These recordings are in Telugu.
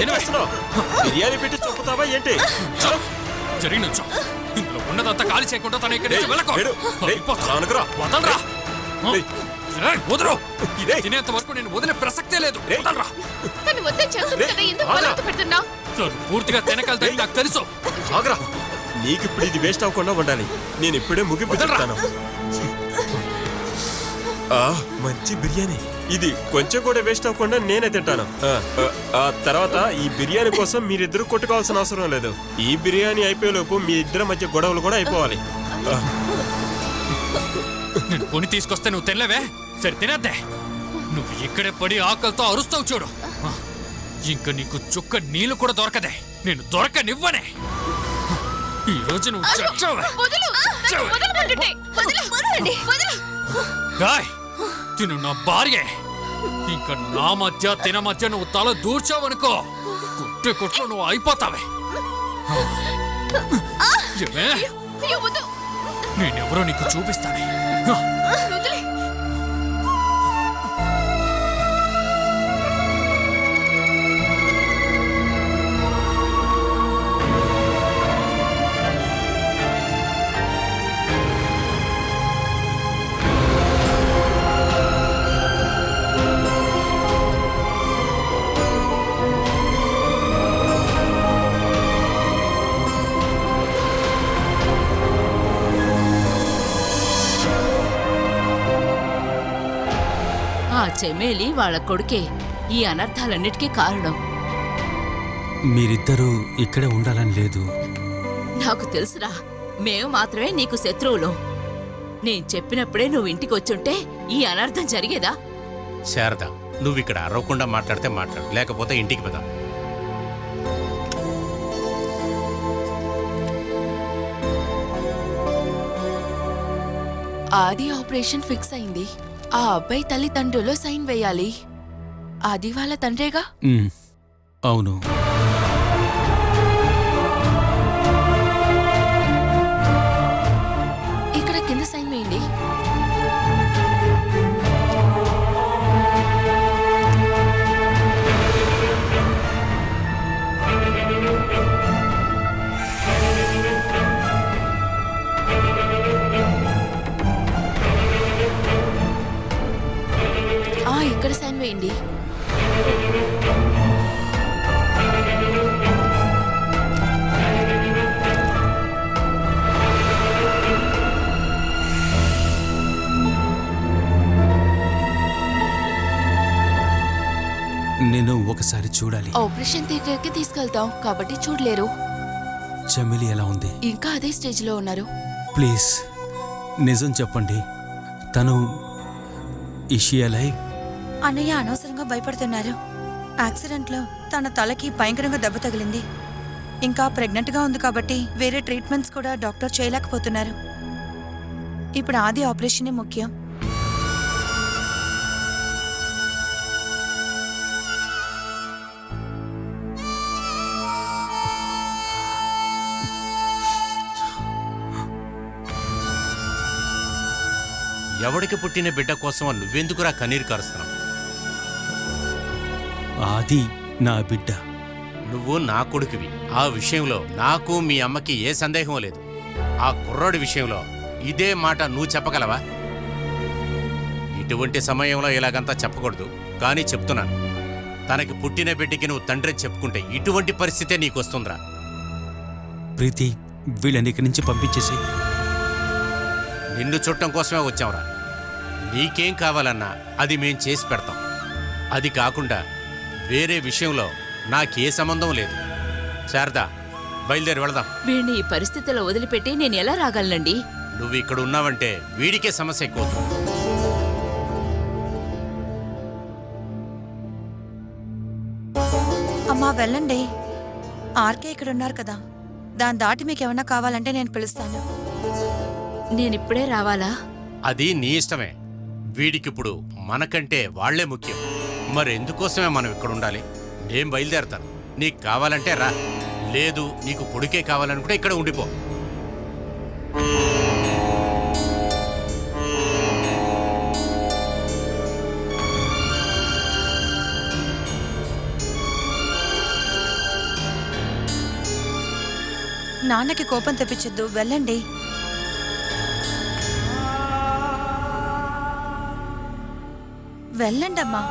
ఏం చేస్తున్నావు? బిర్యానీ పెట్టి చంపుతావా ఏంటి? జరిగిన ఇందులో ఉన్నదంతా ఖాళీ చేయకుండా తన ఇక్కడి నుంచి వెళ్ళకు. వదలరా. వదరు. తినేంత వరకు నేను వదిలే ప్రసక్తే లేదు. వదలరా. పూర్తిగా తినగలదని నాకు తెలుసు. నీకు ఇప్పుడు ఇది వేస్ట్ అవ్వకుండా ఉండాలి. నేను ఇప్పుడే ముగింపు చెప్తాను. మంచి బిర్యానీ. ఇది కొంచెం కూడా వేస్ట్ అవ్వకుండా నేనే తింటాను. ఆ తర్వాత ఈ బిర్యానీ కోసం మీరిద్దరు కొట్టుకోవాల్సిన అవసరం లేదు. ఈ బిర్యానీ అయిపోయేలోపు మీ ఇద్దరి మధ్య గొడవలు కూడా అయిపోవాలి. నేను కొని తీసుకొస్తే నువ్వు తినలేవే? సరే తినేద్దే. నువ్వు ఇక్కడే పడి ఆకలితో అరుస్తావు చూడు. ఇంకా నీకు చుక్క నీళ్లు కూడా దొరకదే. నేను దొరకనివ్వనే. ఈ రోజు నువ్వు చచ్చావే. తిను నా భార్యే. ఇంకా నా మధ్య తిన మధ్య నువ్వు తల దూర్చావనుకో కుట్టే కొట్లు నువ్వు అయిపోతావే. నేనెవరో నీకు చూపిస్తానే. చెమేలి వాళ్ళ కొడుకే ఈ అనర్థాలన్నిటికీ కారణం. మీరిద్దరూ ఇక్కడే ఉండాలని లేదు. నాకు తెలుసురా, మేము మాత్రమే నీకు శత్రువులు. నేను చెప్పినప్పుడే నువ్వు ఇంటికి వచ్చుంటే ఈ అనర్థం జరిగేదా? శారద, నువ్వు ఇక్కడ అరవకుండా మాట్లాడితే మాట్లాడు, లేకపోతే ఇంటికి పద. ఆది ఆపరేషన్ ఫిక్స్ అయింది. ఆ అబ్బాయి తల్లిదండ్రులు సైన్ వేయాలి. ఆది వాళ్ళ తండ్రేగా? అవును. ఇక్కడ కింద సైన్ వేయండి. ఇక్కడ సైన్ వేయండి. నేను ఒకసారి చూడాలి. ఆపరేషన్ థియేటర్కి తీసుకెళ్తాం కాబట్టి చూడలేరు. చెమిలి ఎలా ఉంది? ఇంకా అదే స్టేజ్ లో ఉన్నారు. ప్లీజ్ నిజం చెప్పండి. తను ఇషియలై. అన్నయ్య అనవసరంగా భయపడుతున్నారు. యాక్సిడెంట్లో తన తలకి భయంకరంగా దెబ్బ తగిలింది. ఇంకా ప్రెగ్నెంట్గా ఉంది కాబట్టి వేరే ట్రీట్మెంట్స్ కూడా డాక్టర్ చేయలేకపోతున్నారు. ఇప్పుడు ఆది ఆపరేషనే ముఖ్యం. ఎవడికి పుట్టిన బిడ్డ కోసం నువ్వెందుకురా కన్నీరు కారుస్తున్నావు? ఆది నా బిడ్డ. నువ్వు నా కొడుకువి. ఆ విషయంలో నాకు మీ అమ్మకి ఏ సందేహం లేదు. ఆ కుర్రోడి విషయంలో ఇదే మాట నువ్వు చెప్పగలవా? ఇటువంటి సమయంలో ఇలాగంతా చెప్పకూడదు, కానీ చెప్తున్నాను. తనకి పుట్టిన బిడ్డకి నువ్వు తండ్రిని చెప్పుకుంటే ఇటువంటి పరిస్థితే నీకొస్తుందిరా. ప్రీతి, వీళ్ళని ఇక్కడి నుంచి పంపించేసి. నిన్ను చుట్టం కోసమే వచ్చాంరా. నీకేం కావాలన్నా అది మేం చేసి పెడతాం. అది కాకుండా వేరే విషయంలో నాకే సంబంధం లేదు. శారదా, బయలుదేరి వెళదాం. వీడిని ఈ పరిస్థితిలో వదిలిపెట్టి నేను ఎలా రాగలనండి? నువ్వు ఇక్కడ ఉన్నావంటే వీడికే సమస్య ఎక్కువ. అమ్మా వెళ్ళండి. ఆర్కే ఇక్కడ ఉన్నారు కదా, దాని దాటి మీకేమన్నా కావాలంటే నేను పిలుస్తాను. నేనిప్పుడే రావాలా? అది నీ ఇష్టమే. వీడికిప్పుడు మనకంటే వాళ్లే ముఖ్యం. మరెందుకోసమే మనం ఇక్కడ ఉండాలి? నేను బయలుదేరతాను. నీకు కావాలంటే రా, లేదు నీకు కొడుకే కావాలనుకుంటే ఇక్కడ ఉండిపో. నాన్నకి కోపం తెప్పించొద్దు, వెళ్ళండి. వెళ్ళండమ్మా.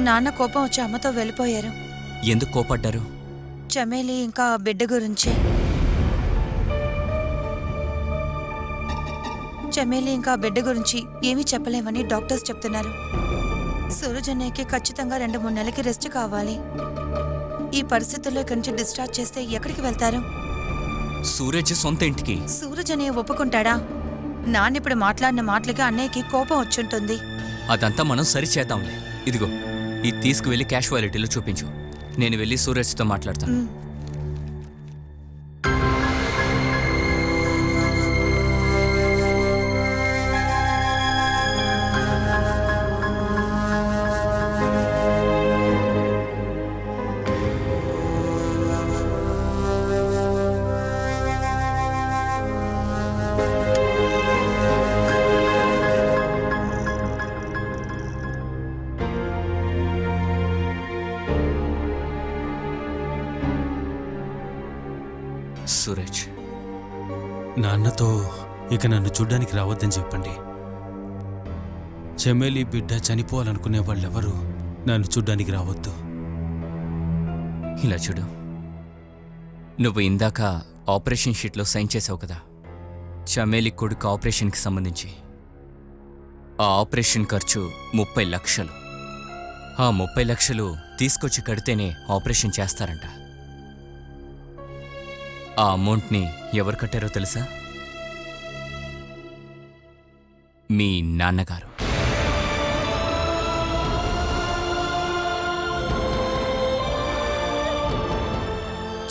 నాన్న కోపం వచ్చి అమ్మతో వెళ్ళిపోయారు. ఎందుకు కోపడ్డారు? చమేలి ఇంకా ఆ బిడ్డ గురించి. చమేలి ఇంకా ఆ బిడ్డ గురించి ఏమీ చెప్పలేమని డాక్టర్స్ చెప్తున్నారు. సూరజ్ అన్నయ్యకి ఖచ్చితంగా 2-3 నెలలకి రెస్ట్ కావాలి. ఈ పరిస్థితుల్లో ఇక్కడి నుంచి డిశ్చార్జ్ చేస్తే ఎక్కడికి వెళ్తారు? సూరజ్ సొంత ఇంటికి. సూరజ్ అన్నయ్య ఒప్పుకుంటాడా? నాన్నిప్పుడు మాట్లాడిన మాటలకి అన్నయ్యకి కోపం వచ్చుంటుంది. అదంతా మనం సరిచేద్దాంలే. ఇదిగో, ఇది తీసుకువెళ్ళి క్యాషువాలిటీలో చూపించు. నేను వెళ్ళి సూరజ్తో మాట్లాడతాను. సూరజ్, నాన్నతో ఇక నన్ను చూడ్డానికి రావద్దని చెప్పండి. చమేలి బిడ్డ చనిపోవాలనుకునే వాళ్ళెవరూ నన్ను చూడ్డానికి రావద్దు. ఇలా చూడు, నువ్వు ఇందాక ఆపరేషన్ షీట్లో సైన్ చేసావు కదా, చమేలి కొడుకు ఆపరేషన్కి సంబంధించి. ఆ ఆపరేషన్ ఖర్చు 30 లక్షలు. ఆ 30 లక్షలు తీసుకొచ్చి కడితేనే ఆపరేషన్ చేస్తారంట. ఆ అమౌంట్ని ఎవరు కట్టారో తెలుసా? మీ నాన్నగారు.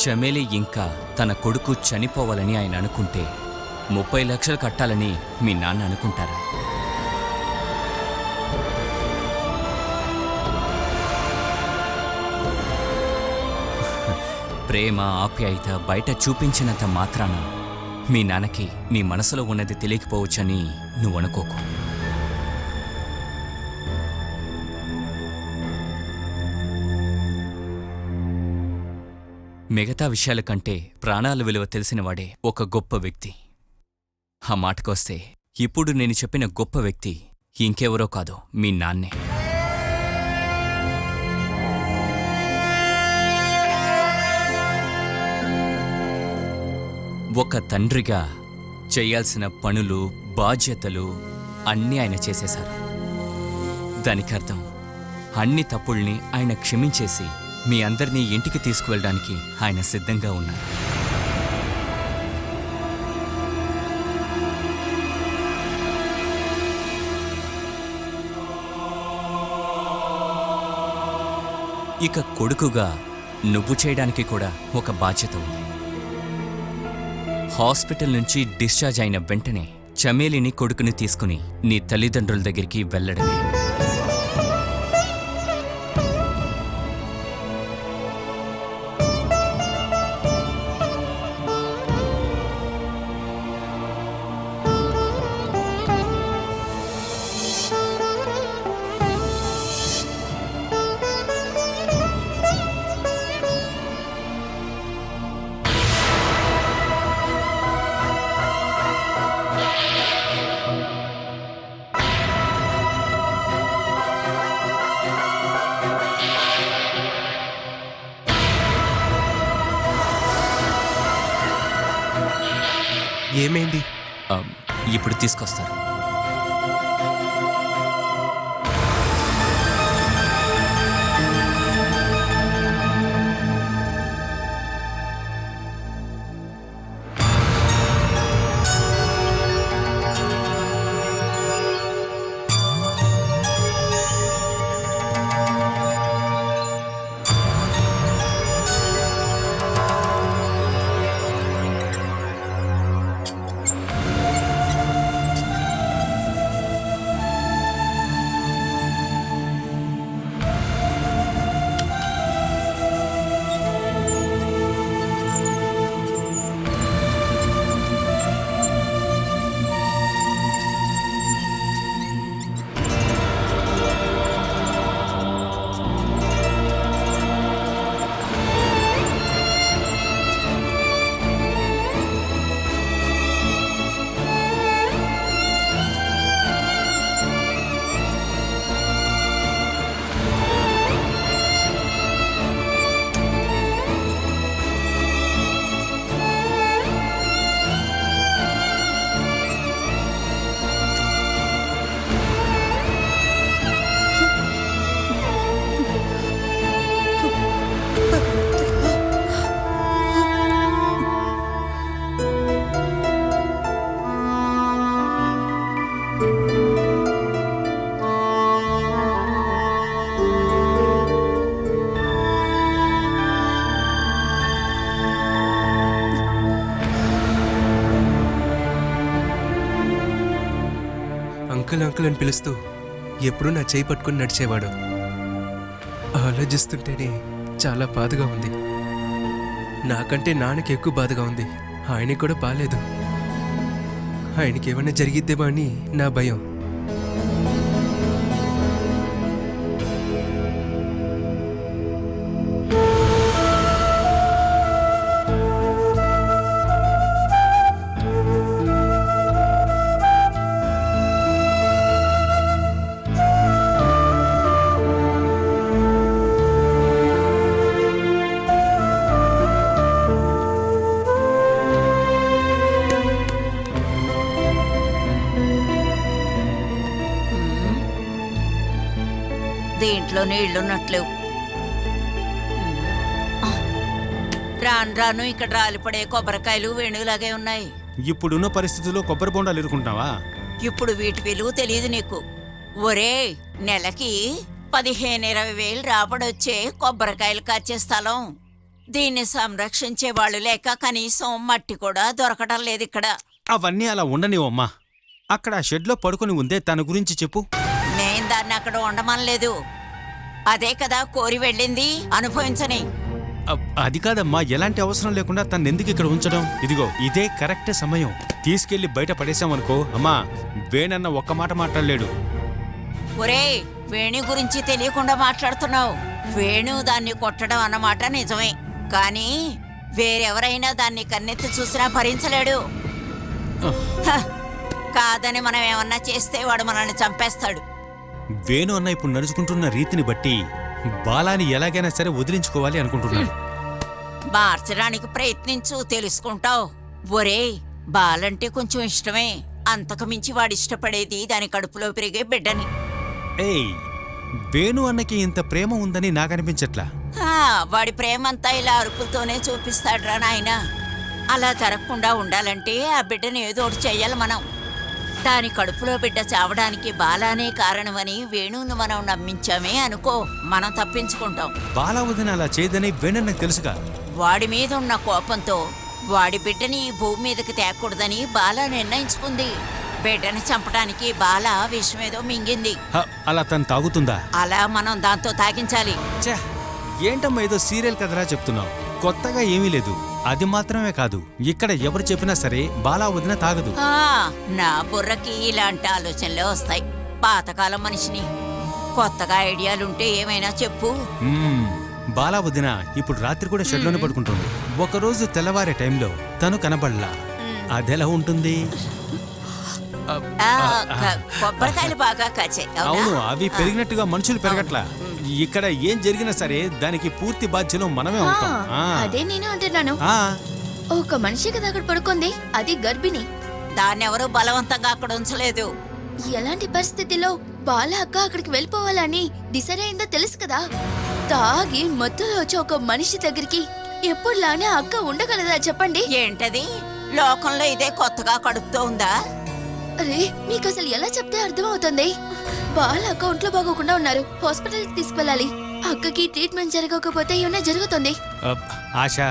చమేలి ఇంకా తన కొడుకు చనిపోవాలని ఆయన అనుకుంటే 30 లక్షలు కట్టాలని మీ నాన్న అనుకుంటారా? ప్రేమ, ఆప్యాయత బయట చూపించినంత మాత్రాన మీ నాన్నకి నీ మనసులో ఉన్నది తెలియకపోవచ్చని నువ్వు అనుకోకు. మిగతా విషయాల కంటే ప్రాణాల విలువ తెలిసినవాడే ఒక గొప్ప వ్యక్తి. ఆ మాటకొస్తే ఇప్పుడు నేను చెప్పిన గొప్ప వ్యక్తి ఇంకెవరో కాదు, మీ నాన్నే. ఒక తండ్రిగా చేయాల్సిన పనులు, బాధ్యతలు అన్నీ ఆయన చేసేశారు. దానికర్థం అన్ని తప్పుల్ని ఆయన క్షమించేసి మీ అందరినీ ఇంటికి తీసుకువెళ్ళడానికి ఆయన సిద్ధంగా ఉన్నారు. ఇక కొడుకుగా నువ్వు చేయడానికి కూడా ఒక బాధ్యత ఉంది. హాస్పిటల్ నుంచి డిశ్చార్జ్ అయిన వెంటనే చమేలిని కొడుకుని తీసుకుని నీ తల్లిదండ్రుల దగ్గరికి వెళ్ళడమే. ఏమైంది? ఇప్పుడు తీసుకొస్తారు. అంకుల్ అని పిలుస్తూ ఎప్పుడూ నా చేయి పట్టుకుని నడిచేవాడు. ఆలోచిస్తుంటేనే చాలా బాధగా ఉంది. నాకంటే నాన్నకి ఎక్కువ బాధగా ఉంది. ఆయనకి కూడా బాలేదు. ఆయనకి ఏమైనా జరిగిద్దేమో అని నా భయం. దీంట్లో నీళ్లున్నట్లు. రాను రాను ఇక్కడ రాలిపడే కొబ్బరికాయలు వేణులాగే ఉన్నాయి. ఇప్పుడున్న పరిస్థితుల్లో కొబ్బరి బొండాలు ఎదుర్కొంటావా? ఇప్పుడు వీటి విలువ తెలియదు నీకు. ఒరే, నెలకి 15-20 వేలు రాబడొచ్చే కొబ్బరికాయలు కాచే స్థలం. దీన్ని సంరక్షించే వాళ్ళు లేక కనీసం మట్టి కూడా దొరకడం లేదు ఇక్కడ. అవన్నీ అలా ఉండనివమ్మా. అక్కడ ఆ షెడ్లో పడుకొని ఉందే తన గురించి చెప్పు. నేను దాన్ని అక్కడ ఉండమనలేదు. అదే కదా కోరి వెళ్ళింది, అనుభవించని. అది కాదమ్మా, ఎలాంటి అవసరం లేకుండా తను ఎందుకు ఇక్కడ ఉంచడం? ఇదిగో ఇదే కరెక్ట్ సమయం. తీసుకెళ్లి బయట పడేశామనుకో, అమ్మా వేణన్న ఒక్క మాట మాట్లాడలేడు. ఒరే, వేణు గురించి తెలియకుండా మాట్లాడుతున్నావు. వేణు దాన్ని కొట్టడం అన్నమాట నిజమే, కానీ వేరెవరైనా దాన్ని కన్నెత్తి చూసినా భరించలేడు. హ, కాదని మనం ఏమన్నా చేస్తే వాడు మనల్ని చంపేస్తాడు. వేణు అన్న ఇప్పుడు నడుచుకుంటున్న రీతిని బట్టి బాలాని ఎలాగైనా సరే వదిలించుకోవాలి అనుకుంటున్నాడు. మార్చడానికి ప్రయత్నించు, తెలుసుకుంటావు. ఒరే, బాలంటే కొంచెం ఇష్టమే. అంతకు మించి వాడు ఇష్టపడేది దాని కడుపులో పెరిగే బిడ్డని. ఏయ్, వేణు అన్నకి ఇంత ప్రేమ ఉందని నాకనిపించట్లా. వాడి ప్రేమంతా ఇలా అరుపులతోనే చూపిస్తాడ్రా నాయనా. అలా జరగకుండా ఉండాలంటే ఆ బిడ్డని ఏదో ఒకటి చెయ్యాలి మనం. దాని కడుపులో బిడ్డ చావడానికి బాలానే కారణమని వేణువును మనం నమ్మించామే అనుకో, మనం తప్పించుకుంటాం. బాలా వదిన అలా చేయదని వేణన్నకు తెలుసుగా. వాడి మీద ఉన్న కోపంతో వాడి బిడ్డని ఈ భూమి మీదకి తేకూడదని బాలా నిర్ణయించుకుంది. బిడ్డని చంపడానికి బాలా విషమేదో మింగింది. అలా తను తాగుతుందా? అలా మనం దాంతో తాగించాలి. ఏంటమ్మా ఏదో సీరియల్ కథలా చెప్తున్నావు? కొత్తగా ఏమీ లేదు. అది మాత్రమే కాదు, ఇక్కడ ఎవరు చెప్పినా సరే బాలా వదిన తాగదు. నా బుర్రకి ఇలాంటి ఆలోచనలే వస్తాయి. పాతకాలం మనిషిని. కొత్తగా ఐడియాలుంటే ఏమైనా చెప్పు. బాలా వదిన ఇప్పుడు రాత్రి కూడా షెడ్లోనే పడుకుంటుంది. ఒకరోజు తెల్లవారే టైంలో తను కనబడలా. అదెలా ఉంటుంది? కొబ్బరికాయలు బాగా కాచాయి. అవును, అవి పెరిగినట్టుగా మనుషులు పెరగట్లా. ఇక్కడ ఏం జరిగినా సరే దానికి పూర్తి బాధ్యత మనమే ఉంటాం. అదే నేను అంటున్నాను. ఒక మనిషి కదా అక్కడ పడుకుంది, అది గర్భిణి. దాన్ని ఎవరు బలవంతంగా అక్కడ ఉంచలేదు. ఎలాంటి పరిస్థితిలో బాల అక్క అక్కడికి వెళ్ళిపోవాలని డిసైడ్ అయిందో తెలుసు కదా. తాగి మత్తులో వచ్చి ఒక మనిషి దగ్గరికి ఎప్పుడులానే అక్క ఉండగలదా చెప్పండి? ఏంటది? లోకంలో ఇదే కొత్తగా కడుపుతో ఉందా? అరే, మీకు అసలు ఎలా చెప్తే అర్థమవుతుంది? బాల అక్క ఒంట్లో బాగోకుండా ఉన్నారు, హాస్పిటల్కి తీసుకెళ్ళాలి. అక్కకి ట్రీట్మెంట్ జరగకపోతే ఏమైనా జరుగుతుంది. ఆశా,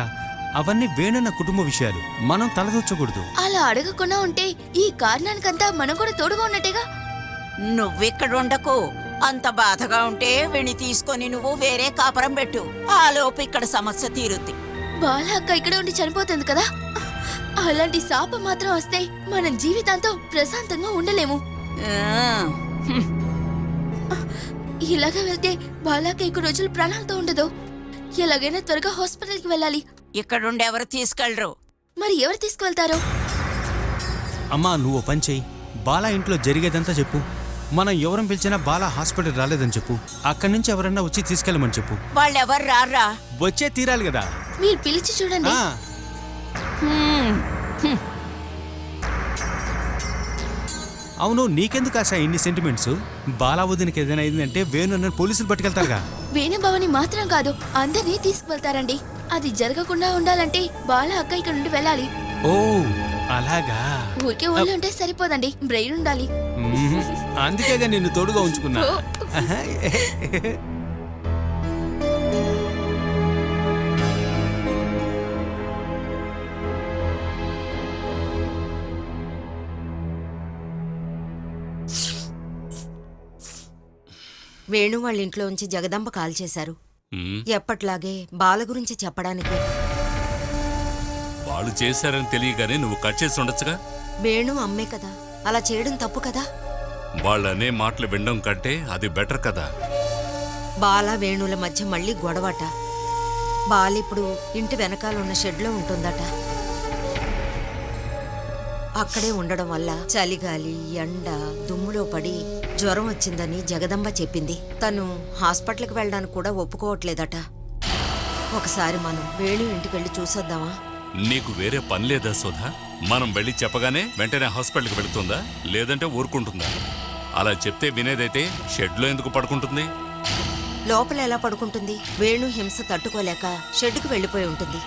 అవన్నీ వేణన్న కుటుంబ విషయాలు, మనం తలదొచ్చకూడదు. అలా అడగకుండా ఉంటే ఈ కారణానికంతా మనం కూడా తోడుగా ఉన్నట్టేగా. నువ్విక్కడ ఉండకు. అంత బాధగా ఉంటే విని తీసుకొని నువ్వు వేరే కాపురం పెట్టు. ఆ లోపు ఇక్కడ సమస్య తీరుద్ది. బాల అక్క ఇక్కడ ఉండి చనిపోతుంది కదా. అలాంటి శాపం మాత్రం వస్తే మనం జీవితాంతం ప్రశాంతంగా ఉండలేము. ఇలాగా వెళ్తే బాలాక ఎక్కువ రోజులు ప్రాణాలతో ఉండదు. ఎలాగైనా త్వరగా హాస్పిటల్కి వెళ్ళాలి. ఇక్కడుండి ఎవరు తీసుకెళ్లరు. మరి ఎవరు తీసుకువెళ్తారు? అమ్మా, నువ్వు పని చెయ్యి. బాలా ఇంట్లో జరిగేదంతా చెప్పు. మనం ఎవరం పిలిచినా బాలా హాస్పిటల్ రాలేదని చెప్పు. అక్కడి నుంచి ఎవరన్నా వచ్చి తీసుకెళ్ళమని చెప్పు. వాళ్ళెవరు రారా? వచ్చే తీరాలి కదా. మీరు పిలిచి చూడండి. అవును, నీకెందుకు ఆశ ఇన్ని సెంటిమెంట్స్? బాలా వదినకి ఏదైనా అయిందంటే వేణు పోలీసులు పట్టుకెళ్తారుగా. వేణుభవని మాత్రం కాదు, అందరినీ తీసుకువెళ్తారండి. అది జరగకుండా ఉండాలంటే బాల అక్క ఇక్కడ నుండి వెళ్ళాలి. ఓ అలాగా. ఊరికే ఒళ్ళు ఉంటే సరిపోదండి, బ్రెయిన్ ఉండాలి. అందుకేగా నిన్ను తోడుగా ఉంచుకున్నా. వేణు వాళ్ళ ఇంట్లోంచి జగదంబ కాల్ చేశారు. ఎప్పట్లాగే బాల గురించి చెప్పడానికి. వాళ్ళు చేశారని తెలియగానే నువ్వు కట్ చేసి ఉండొచ్చుగా. వేణు అమ్మే కదా, అలా చేయడం తప్పు కదా. వాళ్ళనే మాటలు వినడం కంటే అది బెటర్ కదా. బాల వేణుల మధ్య మళ్ళీ గొడవట. బాలిప్పుడు ఇంటి వెనకాలన్న షెడ్లో ఉంటుందట. అక్కడే ఉండడం వల్ల చలిగాలి, ఎండ, దుమ్ములో పడి జ్వరం వచ్చిందని జగదంబ చెప్పింది. తను హాస్పిటల్కి వెళ్ళడానికి కూడా ఒప్పుకోవట్లేదట. ఒకసారి మనం వేణు ఇంటికి వెళ్ళి చూసొద్దామా? నీకు వేరే పని లేదా సుధా? మనం వెళ్ళి చెప్పగానే వెంటనే హాస్పిటల్కి వెళుతుందా, లేదంటే ఊరుకుంటుందా? అలా చెప్తే వినేదైతే షెడ్లో ఎందుకు పడుకుంటుంది? లోపల ఎలా పడుకుంటుంది? వేణు హింస తట్టుకోలేక షెడ్డుకు వెళ్ళిపోయి ఉంటుంది.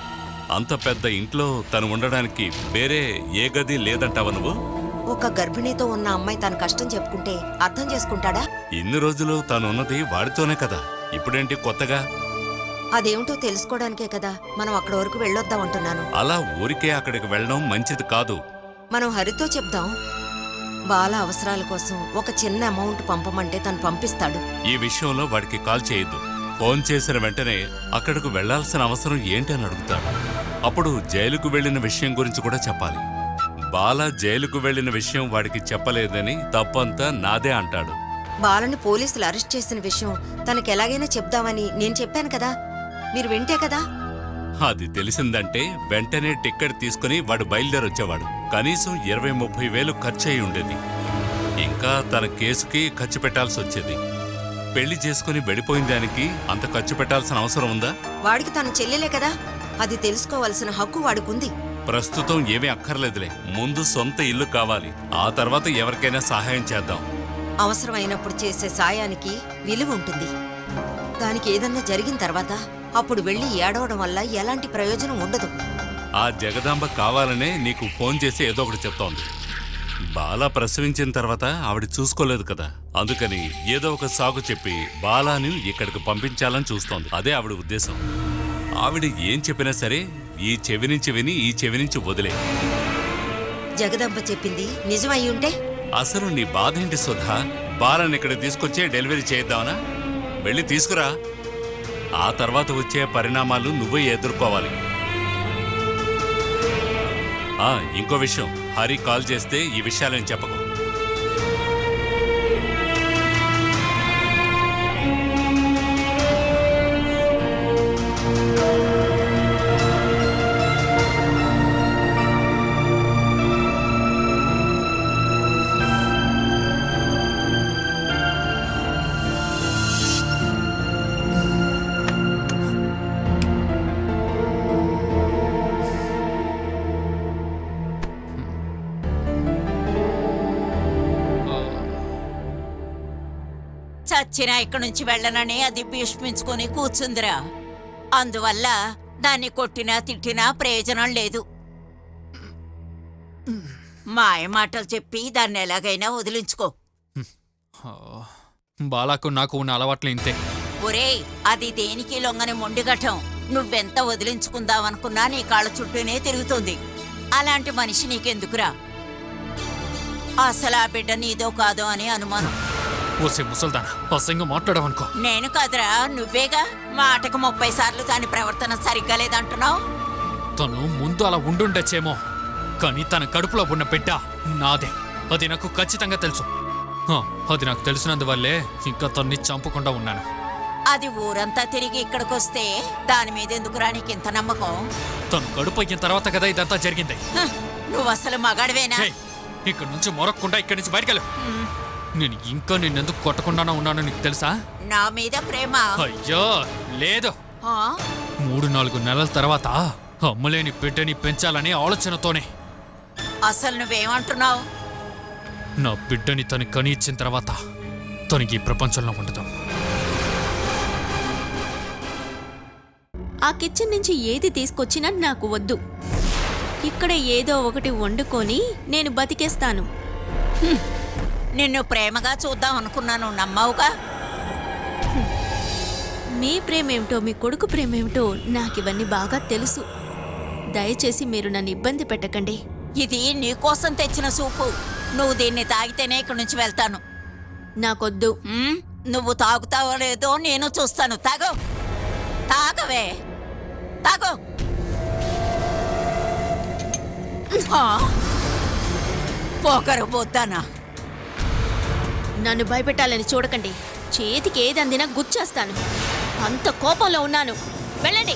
అంత పెద్ద ఇంట్లో తను ఉండడానికి వేరే ఏ గది లేదంటావా నువ్వు? ఒక గర్భిణీతో ఉన్న అమ్మాయి తన కష్టం చెప్పుకుంటే అర్థం చేసుకుంటాడా? ఇన్ని రోజులు తను ఉన్నది వాడితోనే కదా, ఇప్పుడేంటి కొత్తగా? అదేమిటో తెలుసుకోవడానికే కదా మనం అక్కడ వరకు వెళ్ళొద్దాం అంటున్నాను. అలా ఊరికే అక్కడికి వెళ్ళడం మంచిది కాదు. మనం హరితో చెప్దాం. బాల అవసరాల కోసం ఒక చిన్న అమౌంట్ పంపమంటే తను పంపిస్తాడు. ఈ విషయంలో వాడికి కాల్ చేయొద్దు. ఫోన్ చేసిన వెంటనే అక్కడకు వెళ్లాల్సిన అవసరం ఏంటి అని అడుగుతాడు. అప్పుడు జైలుకు వెళ్లిన విషయం గురించి కూడా చెప్పాలి. బాల జైలుకు వెళ్లిన విషయం వాడికి చెప్పలేదని తప్పంతా నాదే అంటాడు. బాలని పోలీసులు అరెస్ట్ చేసిన విషయం తనకి ఎలాగైనా చెప్దామని నేను చెప్పాను కదా, మీరు వింటే కదా. అది తెలిసిందంటే వెంటనే టిక్కెట్ తీసుకుని వాడు బయలుదేరొచ్చేవాడు. కనీసం 20-30 వేలు ఖర్చు అయి ఉండేది. ఇంకా తన కేసుకి ఖర్చు పెట్టాల్సి వచ్చేది. పెళ్లి చేసుకుని వెళ్ళిపోయిన దానికి అంత ఖర్చు పెట్టాల్సిన అవసరం ఉందా? వాడికి తన చెల్లెలే కదా, అది తెలుసుకోవాల్సిన హక్కు వాడికుంది. ప్రస్తుతం ఏమీ అక్కర్లేదులే, ముందు సొంత ఇల్లు కావాలి. ఆ తర్వాత ఎవరికైనా సహాయం చేద్దాం. అవసరమైనప్పుడు చేసే సాయానికి విలువ ఉంటుంది. దానికి ఏదన్నా జరిగిన తర్వాత అప్పుడు వెళ్ళి ఏడవడం వల్ల ఎలాంటి ప్రయోజనం ఉండదు. ఆ జగదాంబ కావాలనే నీకు ఫోన్ చేసి ఏదో ఒకటి చెప్తోంది. బాలా ప్రసవించిన తర్వాత ఆవిడ చూసుకోలేదు కదా, అందుకని ఏదో ఒక సాగు చెప్పి బాలాని ఇక్కడికి పంపించాలని చూస్తోంది. అదే ఆవిడ ఉద్దేశం. ఆవిడ ఏం చెప్పినా సరే ఈ చెవి నుంచి విని ఈ చెవి నుంచి వదిలే. జగదంబ చెప్పింది నిజమై ఉంటే? అసలు నీ బాధ ఏంటి సుధా? బాలాని ఇక్కడ తీసుకొచ్చే డెలివరీ చేద్దామనా? వెళ్ళి తీసుకురా. ఆ తర్వాత వచ్చే పరిణామాలు నువ్వే ఎదుర్కోవాలి. ఇంకో విషయం, హరి కాల్ చేస్తే ఈ విషయాలని చెప్పకు. చచ్చినా ఇక్కడి నుంచి వెళ్ళనని అది భీష్మించుకొని కూర్చుందిరా. అందువల్ల దాన్ని కొట్టినా తిట్టినా ప్రయోజనం లేదు. మాయ మాటలు చెప్పి దాన్ని ఎలాగైనా వదిలించుకో. బాలాకు నాకు ఉన్న అలవాట్లు ఇంతే. ఒరేయ్, అది దేనికి లొంగని మొండిగటం. నువ్వెంత వదిలించుకుందామనుకున్నా నీ కాళ్ళ చుట్టూనే తిరుగుతుంది. అలాంటి మనిషి నీకెందుకురా? అసలు ఆ బిడ్డ నీదో కాదో అని అనుమానం. ఓసే ముసల్దానా, అసంగా మాట్లాడవనుకో. నేను కాదురా, నువ్వేగా. మాటకు 30 సార్లు దాని ప్రవర్తన సరిగ్గా లేదంటున్నావు. తను ముందు అలా ఉండుండొచ్చేమో, కానీ తన కడుపులో ఉన్న బిడ్డ నాదే. అది నాకు ఖచ్చితంగా తెలుసు. అది నాకు తెలిసినందువల్లే ఇంకా తన్ని చంపకుండా ఉన్నాను. అది ఊరంతా తిరిగి ఇక్కడికొస్తే దాని మీద ఎందుకురా నీకింత నమ్మకం? తను కడుపు అయిన తర్వాత కదా ఇదంతా జరిగింది. నువ్వు అసలు మగాడివేనా? ఇక్కడ నుంచి మొరక్కుండా ఇక్కడి నుంచి బయటకెళ్ళు. నేను ఇంకా నిన్నెందుకు కొట్టకుండానే ఉన్నానో నీకు తెలుసా? నా మీద ప్రేమ? అయ్యో లేదు. 3-4 నెలల తర్వాత అమ్మలేని బిడ్డని పెంచాలనే ఆలోచనతోనే. అసలు నువ్వేమంటున్నావు? నా బిడ్డని తను కని ఇచ్చిన తర్వాత తనకి ఈ ప్రపంచంలో ఉండదు. ఆ కిచెన్ నుంచి ఏది తీసుకొచ్చినా నాకు వద్దు. ఇక్కడే ఏదో ఒకటి వండుకొని నేను బతికేస్తాను. నిన్ను ప్రేమగా చూద్దాం అనుకున్నాను, నమ్మవుగా. మీ ప్రేమేమిటో మీ కొడుకు ప్రేమేమిటో నాకివన్నీ బాగా తెలుసు. దయచేసి మీరు నన్ను ఇబ్బంది పెట్టకండి. ఇది నీకోసం తెచ్చిన సూపు. నువ్వు దీన్ని తాగితేనే ఇక్కడి నుంచి వెళ్తాను. నాకొద్దు. నువ్వు తాగుతావో లేదో నేను చూస్తాను. తాగు, తాగవే, తాగు. పోకరు పోతానా? నన్ను భయపెట్టాలని చూడకండి. చేతికి ఏది అందినా గుచ్చేస్తాను. అంత కోపంలో ఉన్నాను. వెళ్ళండి.